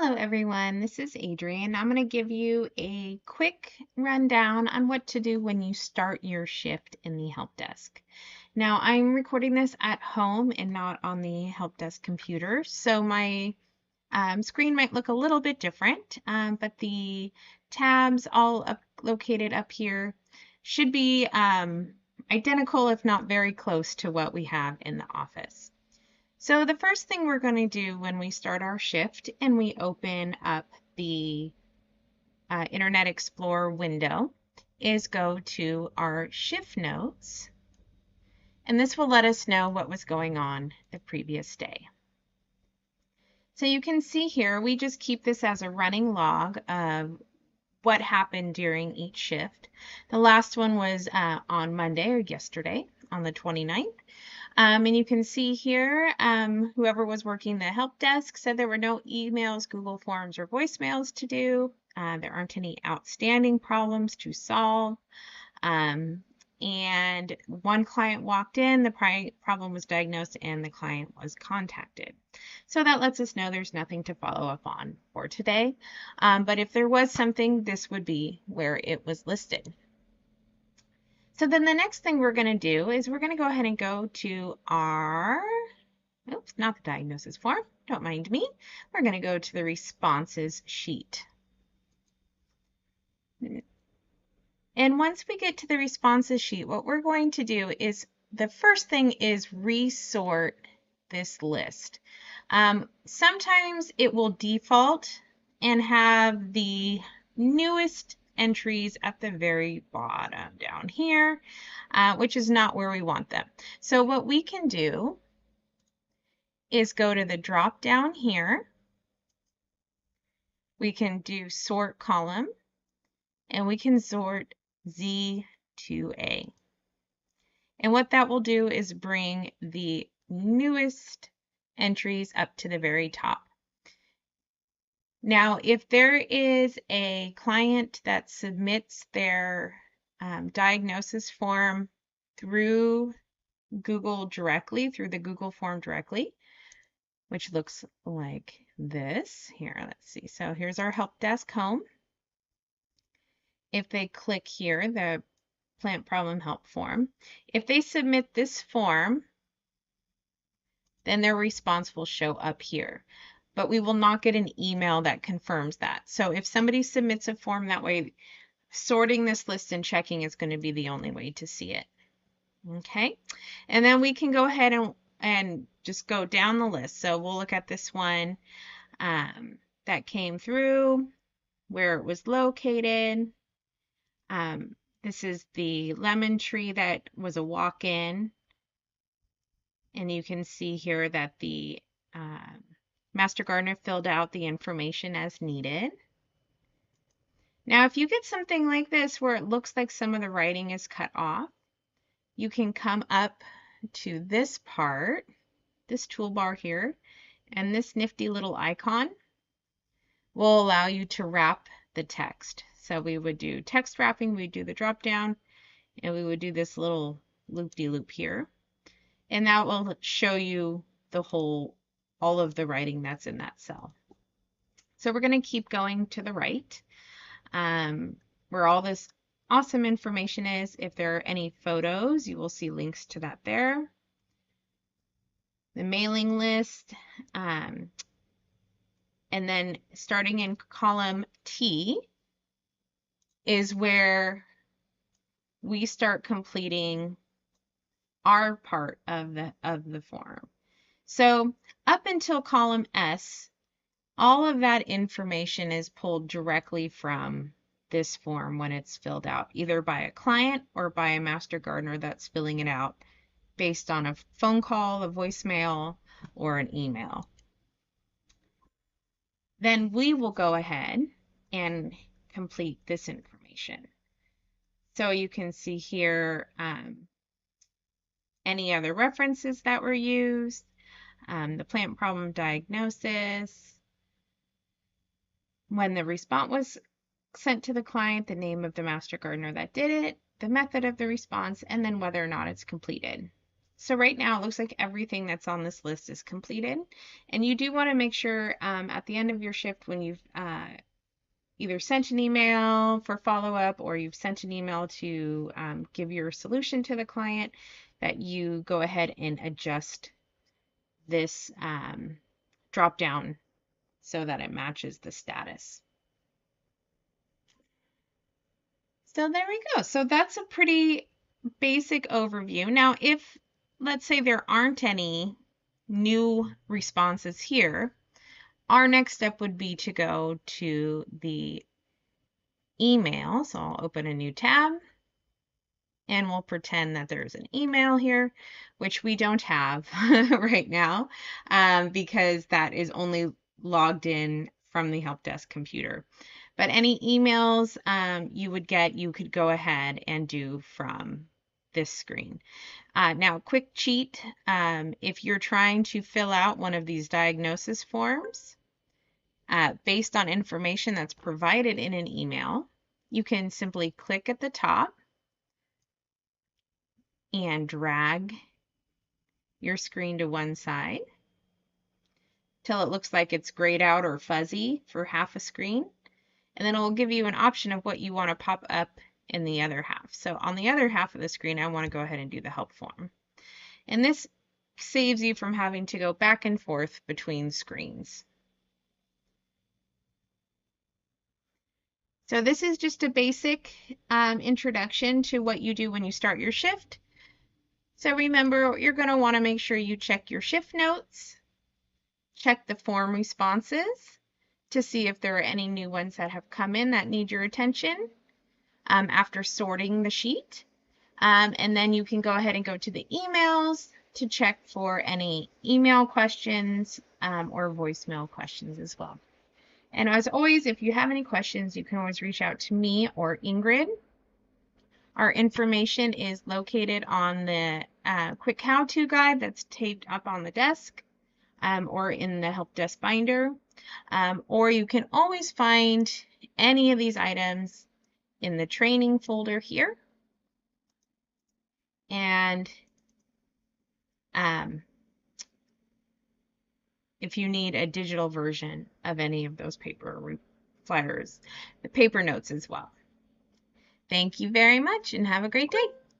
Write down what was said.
Hello, everyone. This is Adrienne. I'm going to give you a quick rundown on what to do when you start your shift in the help desk. Now, I'm recording this at home and not on the help desk computer, so my screen might look a little bit different, but the tabs all located up here should be identical, if not very close to what we have in the office. So the first thing we're going to do when we start our shift and we open up the Internet Explorer window is go to our shift notes, and this will let us know what was going on the previous day. So you can see here, we just keep this as a running log of what happened during each shift. The last one was on Monday or yesterday on the 29th. And you can see here, whoever was working the help desk said there were no emails, Google Forms, or voicemails to do. There aren't any outstanding problems to solve. And one client walked in, the problem was diagnosed, and the client was contacted. So that lets us know there's nothing to follow up on for today. But if there was something, this would be where it was listed. So then the next thing we're going to do is we're going to go ahead and go to our, oops, not the diagnosis form, don't mind me. We're going to go to the responses sheet. And once we get to the responses sheet, what we're going to do is the first thing is resort this list. Sometimes it will default and have the newest entries at the very bottom down here, which is not where we want them. So what we can do is go to the drop down here. We can do sort column, and we can sort Z to A. And what that will do is bring the newest entries up to the very top. Now, if there is a client that submits their diagnosis form through Google directly, through the Google form directly, which looks like this. Here, let's see. So here's our help desk home. If they click here, the plant problem help form, if they submit this form, then their response will show up here. But we will not get an email that confirms that. So if somebody submits a form that way, sorting this list and checking is going to be the only way to see it. Okay, and then we can go ahead and just go down the list. So we'll look at this one that came through, where it was located. This is the lemon tree that was a walk-in. And you can see here that the Master Gardener filled out the information as needed. Now, if you get something like this where it looks like some of the writing is cut off, you can come up to this part, this toolbar here, and this nifty little icon will allow you to wrap the text. So we would do text wrapping, we'd do the drop down, and we would do this little loop-de-loop here. And that will show you the whole, all of the writing that's in that cell. So we're going to keep going to the right, where all this awesome information is. If there are any photos, you will see links to that there. The mailing list, and then starting in column T is where we start completing our part of the form. So up until column S, all of that information is pulled directly from this form when it's filled out, either by a client or by a Master Gardener that's filling it out based on a phone call, a voicemail, or an email. Then we will go ahead and complete this information. So you can see here any other references that were used, the plant problem diagnosis, when the response was sent to the client, the name of the Master Gardener that did it, the method of the response, and then whether or not it's completed. So right now it looks like everything that's on this list is completed. And you do want to make sure at the end of your shift when you've either sent an email for follow-up or you've sent an email to give your solution to the client, that you go ahead and adjust this drop down so that it matches the status. So there we go. So that's a pretty basic overview. Now, if let's say there aren't any new responses here, our next step would be to go to the email. So I'll open a new tab and we'll pretend that there's an email here, which we don't have right now because that is only logged in from the help desk computer. But any emails you would get, you could go ahead and do from this screen. Now, quick cheat, if you're trying to fill out one of these diagnosis forms based on information that's provided in an email, you can simply click at the top and drag your screen to one side till it looks like it's grayed out or fuzzy for half a screen. And then it will give you an option of what you want to pop up in the other half. So on the other half of the screen, I want to go ahead and do the help form. And this saves you from having to go back and forth between screens. So this is just a basic introduction to what you do when you start your shift. So remember, you're going to want to make sure you check your shift notes, check the form responses to see if there are any new ones that have come in that need your attention after sorting the sheet. And then you can go ahead and go to the emails to check for any email questions or voicemail questions as well. And as always, if you have any questions, you can always reach out to me or Ingrid. Our information is located on the quick how-to guide that's taped up on the desk or in the help desk binder. Or you can always find any of these items in the training folder here. And if you need a digital version of any of those paper flyers, the paper notes as well. Thank you very much and have a great day.